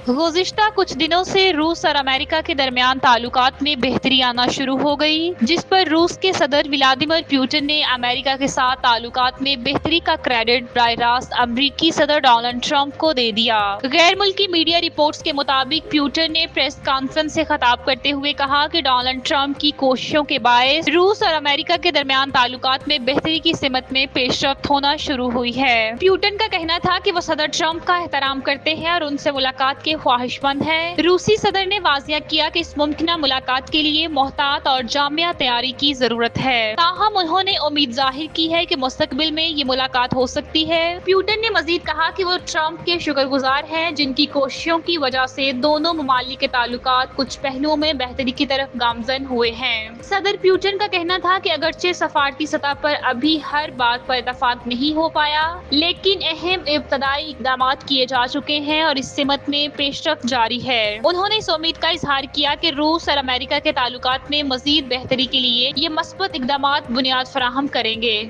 गुज़िश्ता कुछ दिनों से रूस और अमेरिका के दरमियान ताल्लुकात में बेहतरी आना शुरू हो गई, जिस पर रूस के सदर व्लादिमीर पुतिन ने अमेरिका के साथ ताल्लुकात में बेहतरी का क्रेडिट बराह रास्त अमरीकी सदर डोनाल्ड ट्रंप को दे दिया। गैर मुल्की मीडिया रिपोर्ट्स के मुताबिक पुतिन ने प्रेस कॉन्फ्रेंस से खिताब करते हुए कहा कि डोनाल्ड ट्रंप की कोशिशों के बायस रूस और अमेरिका के दरमियान ताल्लुकात में बेहतरी की सिमत में पेशरफ्त होना शुरू हुई है। पुतिन का कहना था कि वो सदर ट्रंप का एहतराम करते हैं और उनसे मुलाकात के ख्वाहिशमंद है। रूसी सदर ने वाज़िया किया कि इस मुमकिना मुलाकात के लिए मोहतात और जामिया तैयारी की जरूरत है। ताहम उन्होंने उम्मीद जाहिर की है कि मुस्तकबिल में ये मुलाकात हो सकती है। पुतिन ने मजीद कहा कि वो ट्रंप के शुक्रगुजार हैं, जिनकी कोशिशों की वजह से दोनों ममालिक के ताल्लुकात कुछ पहलुओं में बेहतरी की तरफ गामजन हुए हैं। सदर पुतिन का कहना था कि अगरचे सफारती सतह पर अभी हर बात पर इत्तफाक नहीं हो पाया, लेकिन अहम इब्तदाई इक़दाम किए जा चुके हैं और इस सिमत में पेशरफ्त जारी है। उन्होंने इस उम्मीद का इजहार किया कि रूस और अमेरिका के ताल्लुकात में मजीद बेहतरी के लिए ये मस्बत इक़दाम बुनियाद फराहम करेंगे।